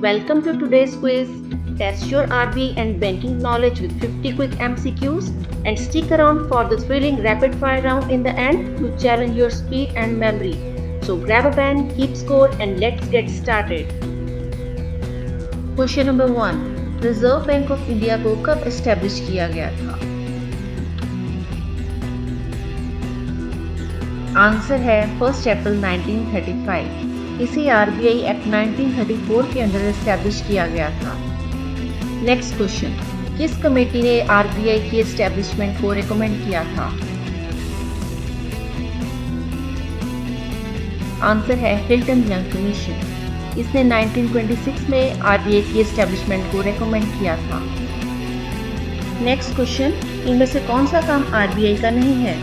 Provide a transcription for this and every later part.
Welcome to today's quiz. Test your RBI and banking knowledge with 50 quick MCQs and stick around for the thrilling rapid fire round in the end to challenge your speed and memory. So grab a pen, keep score and let's get started. Question number 1. Reserve bank of India को कब establish किया गया था? Answer है 1 अप्रैल 1935। इसे RBI act 1934 के अंदर establish किया गया था। नेक्स्ट क्वेश्चन, किस कमेटी ने आरबीआई की एस्टेब्लिशमेंट को रिकमेंड किया था? आंसर है हिल्टन यंग कमीशन। इसने 1926 में आरबीआई की एस्टेब्लिशमेंट को रिकमेंड किया था। नेक्स्ट क्वेश्चन, इनमें से कौन सा काम आरबीआई का नहीं है?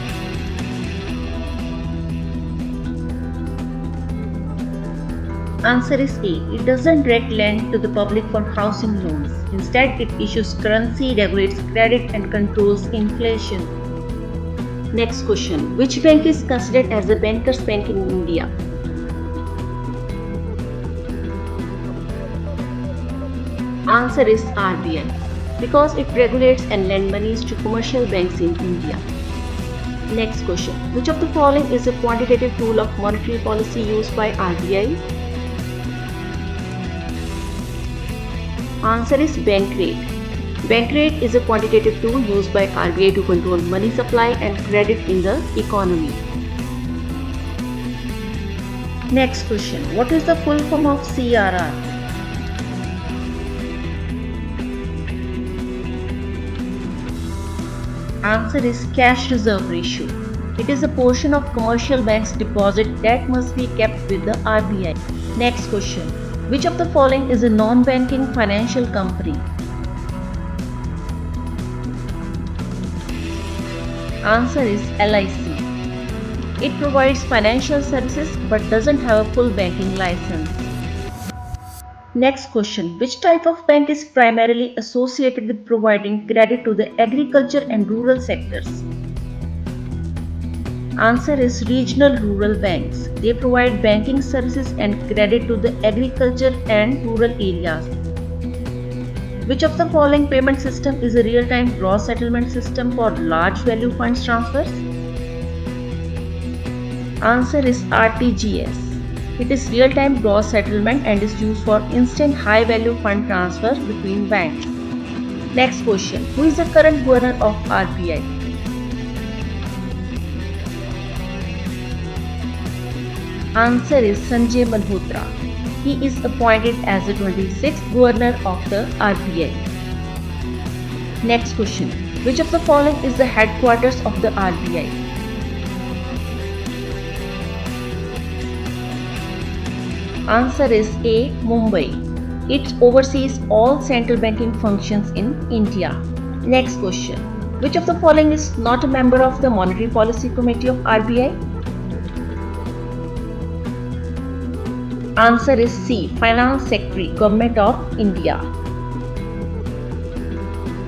Answer is A. It doesn't direct lend to the public for housing loans. Instead, it issues currency, regulates credit and controls inflation. Next question. Which bank is considered as a banker's bank in India? Answer is RBI. Because it regulates and lends monies to commercial banks in India. Next question. Which of the following is a quantitative tool of monetary policy used by RBI? Answer is bank rate. Bank rate is a quantitative tool used by RBI to control money supply and credit in the economy. Next question. What is the full form of CRR? Answer is cash reserve ratio. It is a portion of commercial banks' deposit that must be kept with the RBI. Next question. Which of the following is a non-banking financial company? Answer is LIC. It provides financial services but doesn't have a full banking license. Next question. Which type of bank is primarily associated with providing credit to the agriculture and rural sectors? Answer is regional rural banks. They provide banking services and credit to the agriculture and rural areas. Which of the following payment system is a real-time gross settlement system for large value funds transfers? Answer is RTGS. It is real-time gross settlement and is used for instant high value fund transfer between banks. Next question. Who is the current governor of RBI? Answer is Sanjay Malhotra. He is appointed as the 26th governor of the RBI. Next question. Which of the following is the headquarters of the RBI? Answer is A. Mumbai. It oversees all central banking functions in India. Next question. Which of the following is not a member of the Monetary Policy Committee of RBI? Answer is C. Finance Secretary, Government of India.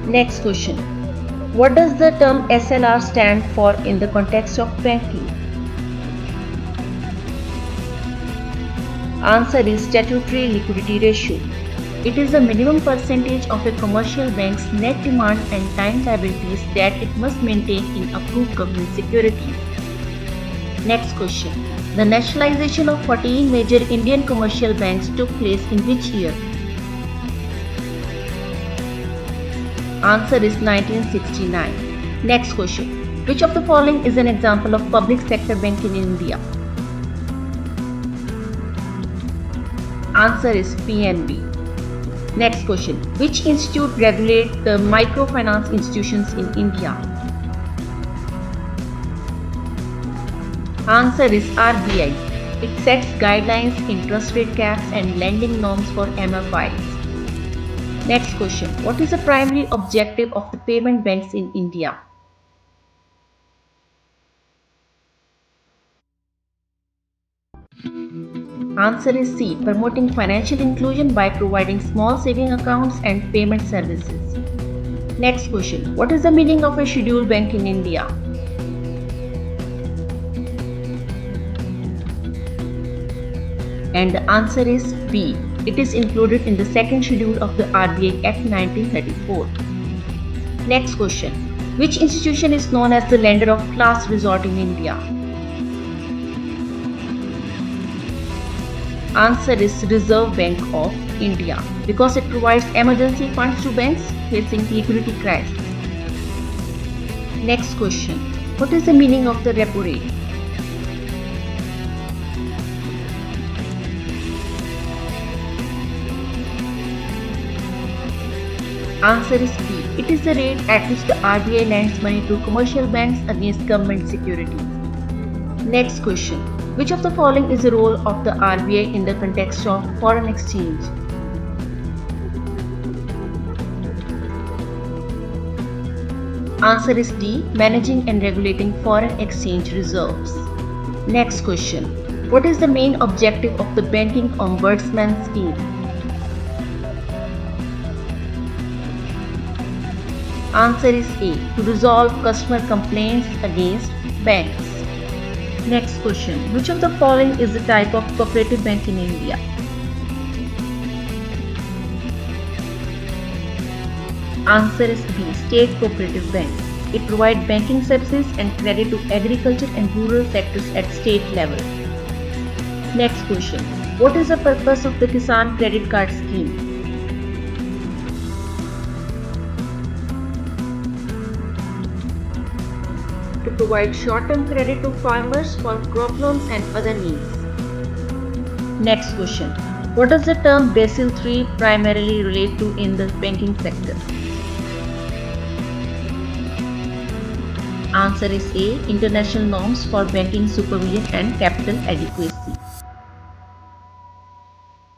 Next question. What does the term SLR stand for in the context of banking? Answer is Statutory Liquidity Ratio. It is the minimum percentage of a commercial bank's net demand and time liabilities that it must maintain in approved government securities. Next question. The nationalization of 14 major Indian commercial banks took place in which year? Answer is 1969. Next question. Which of the following is an example of public sector bank in India? Answer is PNB. Next question. Which institute regulates the microfinance institutions in India? Answer is RBI. It sets guidelines, interest rate caps and lending norms for MFIs. Next question. What is the primary objective of the payment banks in India? Answer is C. Promoting financial inclusion by providing small saving accounts and payment services. Next question. What is the meaning of a scheduled bank in India? And the answer is B. It is included in the second schedule of the RBI Act 1934. Next question. Which institution is known as the lender of last resort in India? Answer is Reserve Bank of India because it provides emergency funds to banks facing liquidity crisis. Next question. What is the meaning of the repo rate? Answer is B. It is the rate at which the RBI lends money to commercial banks against government securities. Next question. Which of the following is the role of the RBI in the context of foreign exchange? Answer is D. Managing and regulating foreign exchange reserves. Next question. What is the main objective of the Banking Ombudsman Scheme? Answer is A. To resolve customer complaints against banks. Next question. Which of the following is the type of cooperative bank in India? Answer is B. State Cooperative Bank. It provides banking services and credit to agriculture and rural sectors at state level. Next question. What is the purpose of the Kisan Credit Card Scheme? To provide short-term credit to farmers for crop loans and other needs. Next question. What does the term Basel III primarily relate to in the banking sector? Answer is A. International norms for banking supervision and capital adequacy.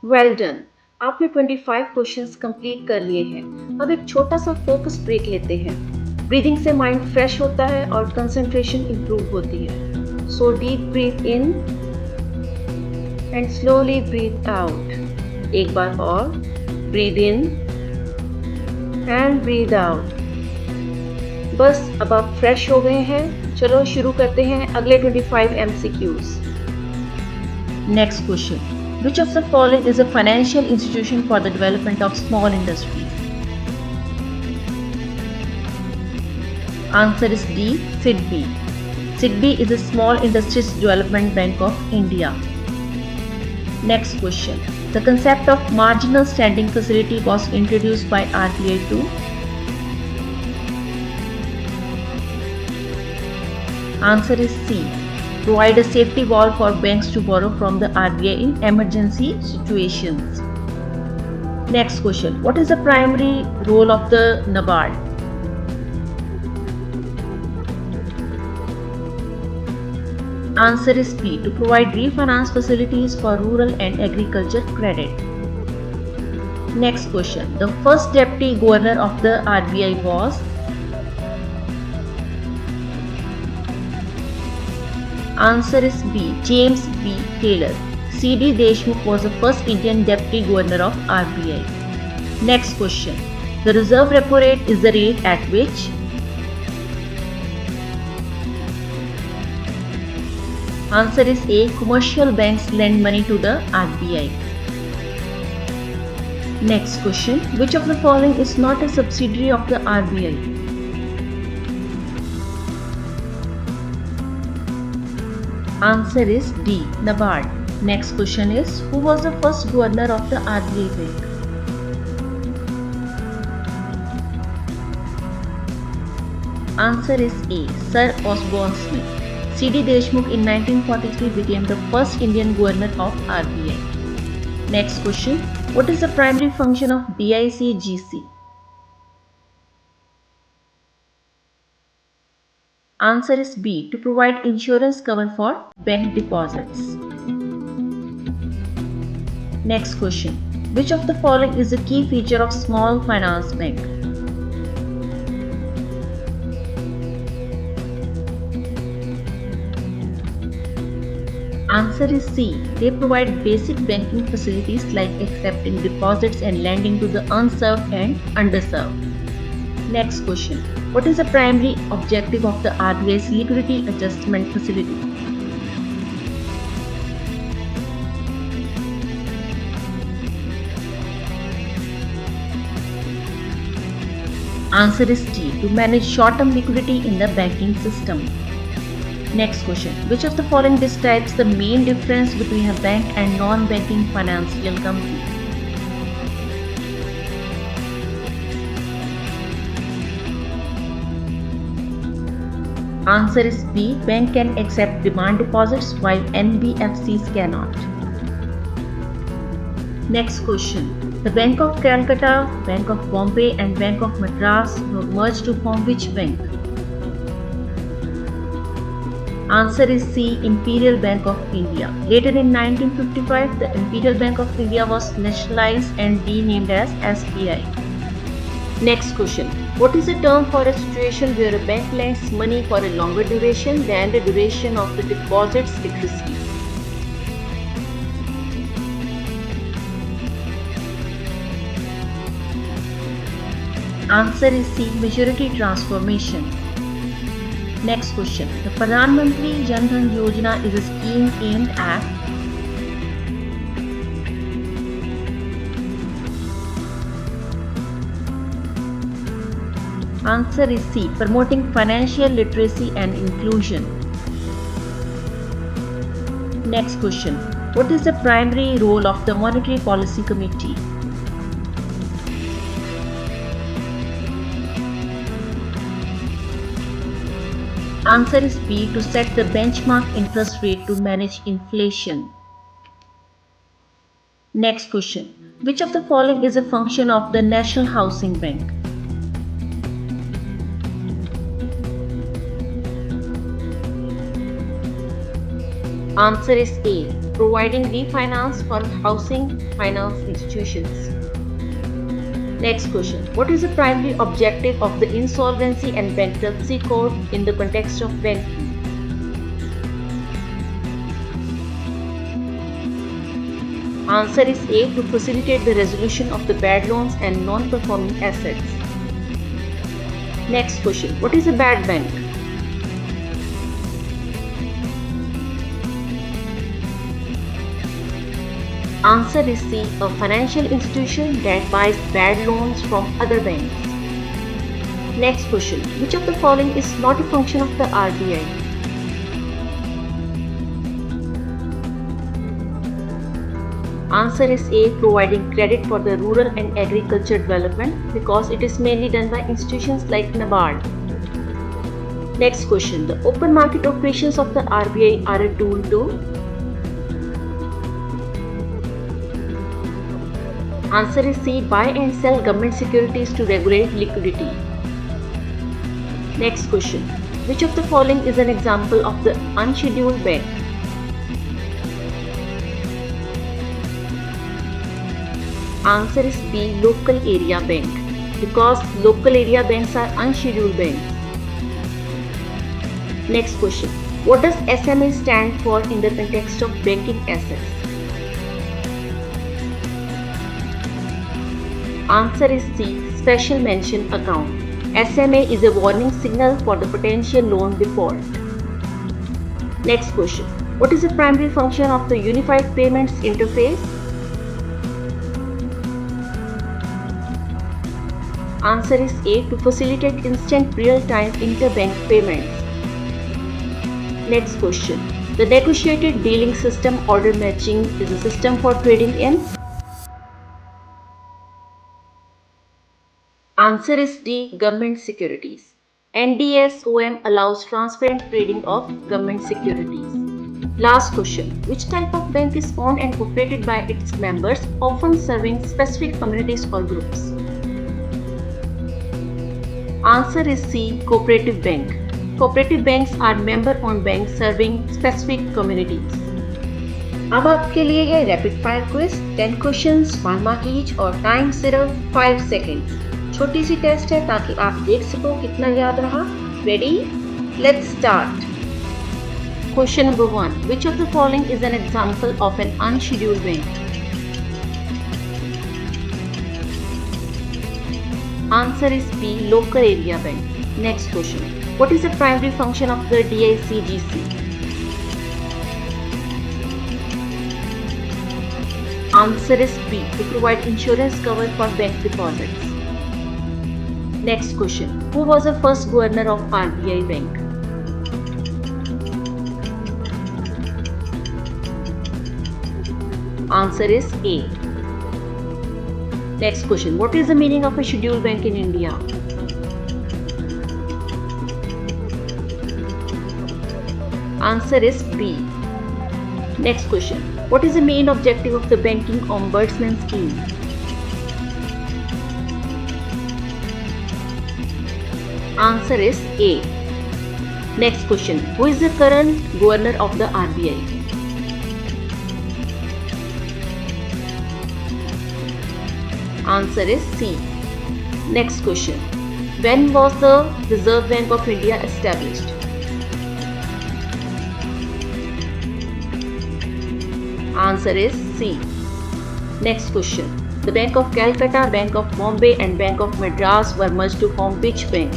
Well done. आपने 25 questions complete कर लिए हैं। अब एक छोटा सा focus break लेते हैं। ब्रीदिंग से माइंड फ्रेश होता है और कंसंट्रेशन इंप्रूव होती है। So deep breathe in and slowly breathe out. एक बार और breathe in and breathe out. बस अब आप फ्रेश हो गए हैं। चलो शुरू करते हैं अगले 25 MCQs। Next question. Which of the following is a financial institution for the development of small industries? Answer is D. SIDBI. SIDBI is a Small Industries Development Bank of India. Next question. The concept of marginal standing facility was introduced by RBI to? Answer is C. Provide a safety valve for banks to borrow from the RBI in emergency situations. Next question. What is the primary role of the NABARD? Answer is B. To provide refinance facilities for rural and agriculture credit. Next question. The first deputy governor of the RBI was? Answer is B. James B. Taylor. C.D. Deshmukh was the first Indian Deputy Governor of RBI. Next question. The reserve repo rate is the rate at which? Answer is A. Commercial banks lend money to the RBI. Next question. Which of the following is not a subsidiary of the RBI? Answer is D. NABARD. Next question is, who was the first governor of the RBI Bank? Answer is A. Sir Osborne Smith. C.D. Deshmukh in 1943 became the first Indian governor of RBI. Next question. What is the primary function of BICGC? Answer is B. To provide insurance cover for bank deposits. Next question. Which of the following is a key feature of small finance bank? Answer is C. They provide basic banking facilities like accepting deposits and lending to the unserved and underserved. Next question. What is the primary objective of the RBI's liquidity adjustment facility? Answer is D. To manage short-term liquidity in the banking system. Next question. Which of the following describes the main difference between a bank and non-banking financial company? Answer is B. Bank can accept demand deposits while NBFCs cannot. Next question. The Bank of Calcutta, Bank of Bombay and Bank of Madras were merged to form which bank? Answer is C. Imperial Bank of India. Later in 1955, the Imperial Bank of India was nationalized and renamed as SBI. Next question. What is the term for a situation where a bank lends money for a longer duration than the duration of the deposits it receives? Answer is C. Maturity transformation. Next question. The Pradhan Mantri Jan Dhan Yojana is a scheme aimed at Answer is C. Promoting financial literacy and inclusion. Next question. What is the primary role of the Monetary Policy Committee? Answer is B. To set the benchmark interest rate to manage inflation. Next question. Which of the following is a function of the National Housing Bank? Answer is A. Providing refinance for housing finance institutions. Next question. What is the primary objective of the Insolvency and Bankruptcy Code in the context of banking? Answer is A. To facilitate the resolution of the bad loans and non-performing assets. Next question. What is a bad bank? Answer is C. A financial institution that buys bad loans from other banks. Next question. Which of the following is not a function of the RBI? Answer is A. Providing credit for the rural and agriculture development because it is mainly done by institutions like NABARD. Next question. The open market operations of the RBI are a tool to Answer is C. Buy and sell government securities to regulate liquidity. Next question. Which of the following is an example of the unscheduled bank? Answer is B. Local area bank because local area banks are unscheduled banks. Next question. What does SMA stand for in the context of banking assets? Answer is C. Special mention account. SMA is a warning signal for the potential loan default. Next question. What is the primary function of the Unified Payments Interface? Answer is A. To facilitate instant real-time interbank payments. Next question. The negotiated dealing system order matching is a system for trading in Answer is D. Government securities. NDSOM allows transparent trading of government securities. Last question. Which type of bank is owned and operated by its members, often serving specific communities or groups? Answer is C. Cooperative bank. Cooperative banks are member-owned banks serving specific communities. अब आपके लिए है rapid fire quiz 10 questions 1 mark each और time सिर्फ 5 seconds. छोटी सी test है ताकि आप देख सको कितना याद रहा। Ready let's start. Question number 1 which of the following is an example of an unscheduled bank? Answer is B local area bank. Next question what is the primary function of the DICGC? Answer is B. To provide insurance cover for bank deposits. Next question. Who was the first governor of RBI Bank? Answer is A. Next question. What is the meaning of a scheduled bank in India? Answer is B. Next question. What is the main objective of the Banking Ombudsman Scheme? Answer is A. Next question. Who is the current governor of the RBI? Answer is C. Next question. When was the Reserve Bank of India established? Answer is C. Next question. The Bank of Calcutta, Bank of Bombay and Bank of Madras were merged to form which bank?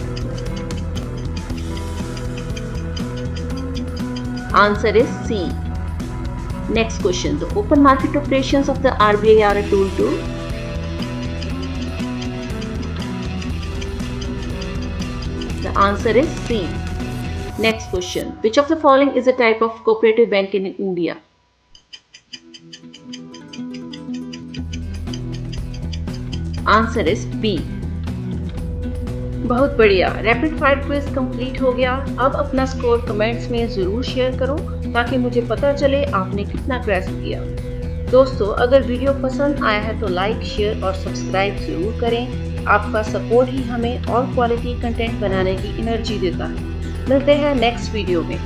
Answer is C. Next question. The open market operations of the RBI are a tool to? The answer is C. Next question. Which of the following is a type of cooperative bank in India? Answer is B. बहुत बढ़िया, rapid fire quiz complete हो गया। अब अपना score comments में ज़रूर share करो ताकि मुझे पता चले आपने कितना ग्रेस्प किया। दोस्तों, अगर वीडियो पसंद आया है तो लाइक, शेयर और सब्सक्राइब ज़रूर करें। आपका सपोर्ट ही हमें और क्वालिटी कंटेंट बनाने की एनर्जी देता है। मिलते हैं नेक्स्ट वीडियो में।